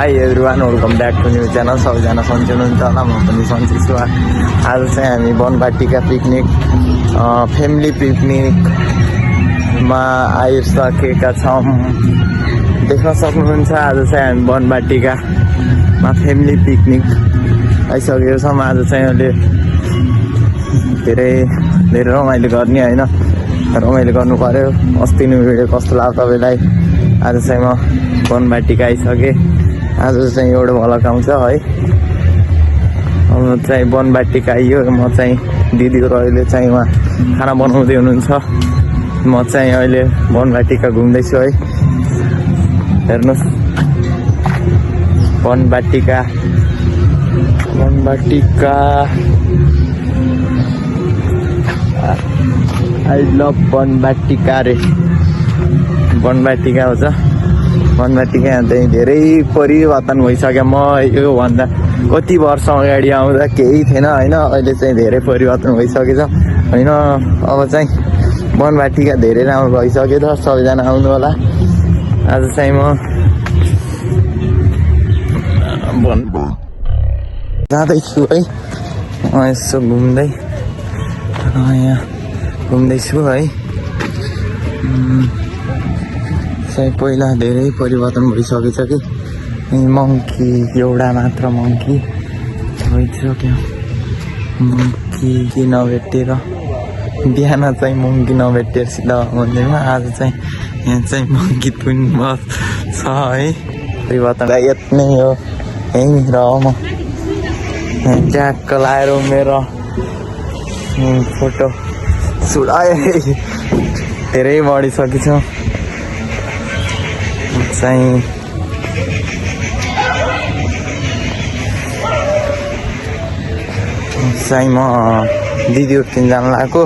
High everyone, welcome back to new channel. सबैजना सन्चै हुनुहुन्छ होला, म पनि सन्चै छु। आज चाहिँ हामी बनबाटिका पिकनिक फ्यामिली पिकनिकमा आइसकेका छौँ। देख्न सक्नुहुन्छ आज चाहिँ हामी बनबाटिकामा फ्यामिली पिकनिक आइसकेको छौँ। आज चाहिँ अहिले धेरै रमाइलो गर्ने होइन, रमाइलो गर्नु पऱ्यो। अस्ति नै भिडियो कस्तो लाग्यो तपाईँलाई। आज चाहिँ म बनबाटिका आइसकेँ। आज चाहिँ एउटा भ्लग आउँछ है। अब चाहिँ बनबाटिका आइयो। म चाहिँ दिदीको अहिले चाहिँ उहाँ खाना बनाउँदै हुनुहुन्छ। म चाहिँ अहिले बनबाटिका घुम्दैछु है। हेर्नुहोस् बनबाटिका आई लभ बनबाटिका रे। बनबाटिका हो छ। बनबाटिका चाहिँ धेरै परिवर्तन भइसक्यो। म योभन्दा कति वर्ष अगाडि आउँदा केही थिएन होइन, अहिले चाहिँ धेरै परिवर्तन भइसकेछ होइन। अब चाहिँ बनबाटिका धेरै राम्रो भइसक्यो त, सबैजना आउनु होला। आज चाहिँ म जाँदैछु है, यसो घुम्दै यहाँ घुम्दैछु है। चाहिँ पहिला धेरै परिवर्तन भइसकेछ कि मङ्की एउटा मात्र मङ्की भइसक्यो। मङ्की नभेटेर बिहान चाहिँ मङ्की नभेटेर सिधा मन्दिरमा, आज चाहिँ यहाँ चाहिँ मङ्की पनि छ है। परिवर्तन यति नै हो। यहीँ र म ट्याक्क लाएर मेरो फोटो सुडाए धेरै बढिसकेछ चाहिँ। म दिदीहरू तिनजना लगाएको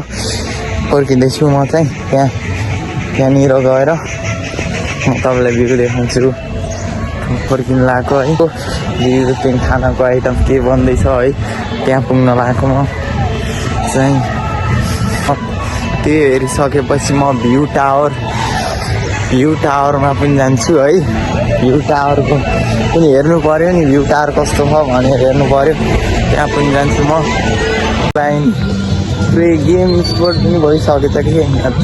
फर्किँदैछु। म चाहिँ त्यहाँनिर गएर म तपाईँलाई भिडियो देखाउँछु। फर्किनु लगाएको है। दिदीहरू तिन खानाको आइटम के बन्दैछ है, त्यहाँ पुग्न लगाएको। म चाहिँ त्यो हेरिसकेपछि म भ्यू टावरमा पनि जान्छु है। भ्यू टावरको पनि हेर्नु पऱ्यो नि, भ्यू टावर कस्तो छ भनेर हेर्नु पऱ्यो। त्यहाँ पनि जान्छु म। गेम स्पोर्ट पनि भइसकेछ कि यहाँ त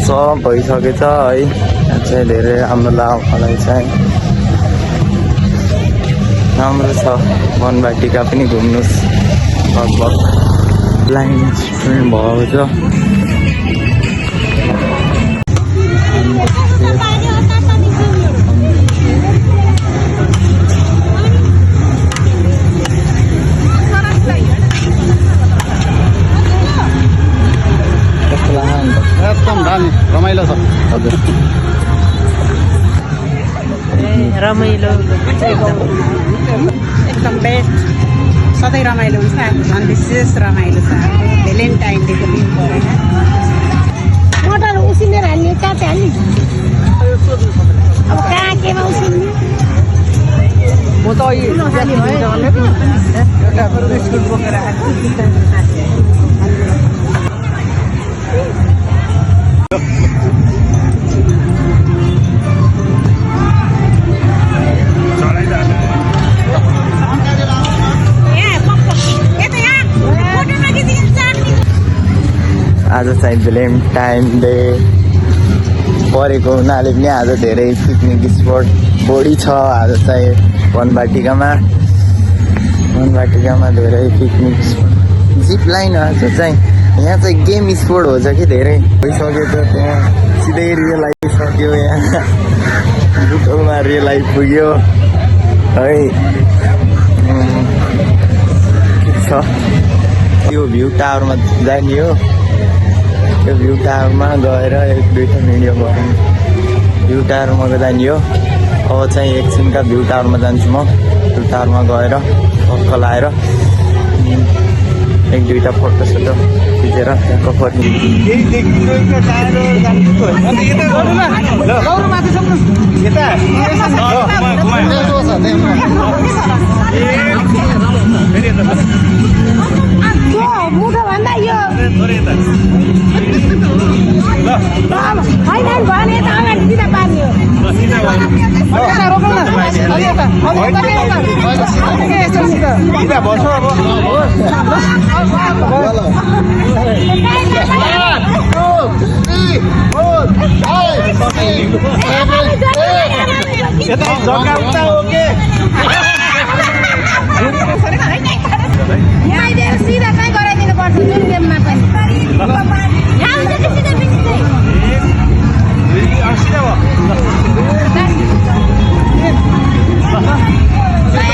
सब भइसकेछ है। यहाँ चाहिँ धेरै राम्रो लाग्यो मलाई चाहिँ, राम्रो छ। बनबाटिका पनि घुम्नुहोस्, लगभग ब्लाइन्ड स्टुडेन्ट भएको छ। रमाइलो छ। हजुर रमाइलो एकदम बेस्ट। सधैँ रमाइलो हुन्छ। झन् विशेष रमाइलो छ। भ्यालेन्टाइन डेको दिन परेन। मोटर उसिनेर हाल्ने, काटे हाल्ने। अब कहाँ केमा उसिन्ने? म त स्कुल बोकेर आज चाहिँ भ्यालेन्टाइन डे परेको हुनाले पनि आज धेरै पिकनिक स्पट बढी छ। आज चाहिँ बनबाटिकामा धेरै पिकनिक स्पट, जिप लाइन। आज चाहिँ यहाँ चाहिँ गेम स्पोर्ट हो कि धेरै भइसक्यो त। त्यहाँ सिधै रियल आइसक्यो। यहाँ बुटोलमा रियल आइपुग्यो है। ठिक छ। त्यो भ्यू टावरमा जाने हो। त्यो भ्यू टावरमा गएर एक दुईवटा भिडियो गरौँ। भ्यू टावरमा जाने हो। अब चाहिँ एकछिनका भ्यू टावरमा जान्छु म। भ्यू टावरमा गएर पक्क लाएर एक दुईवटा फोटोसोटो खिचेर त्यहाँको होइन भने त अगाडि सिधा पार्ने हो। सिधा कहीँ गराइदिनु पर्छ जुन गेममा पनि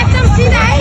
एकदम सिधा है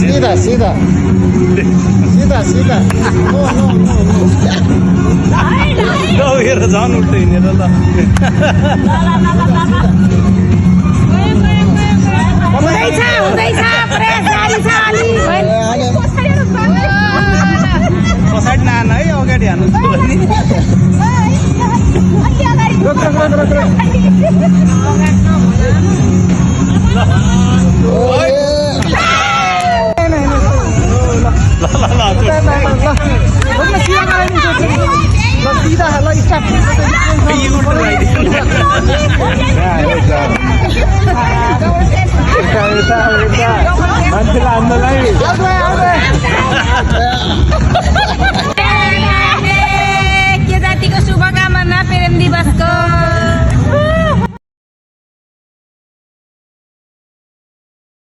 सीधा सीधा सीधा सीधा जान उठ्छ हिँडेर ल हुँदैछ प्रेस जारी छ अलि पछाडि नहान है अगाडि हाल्नु सीधा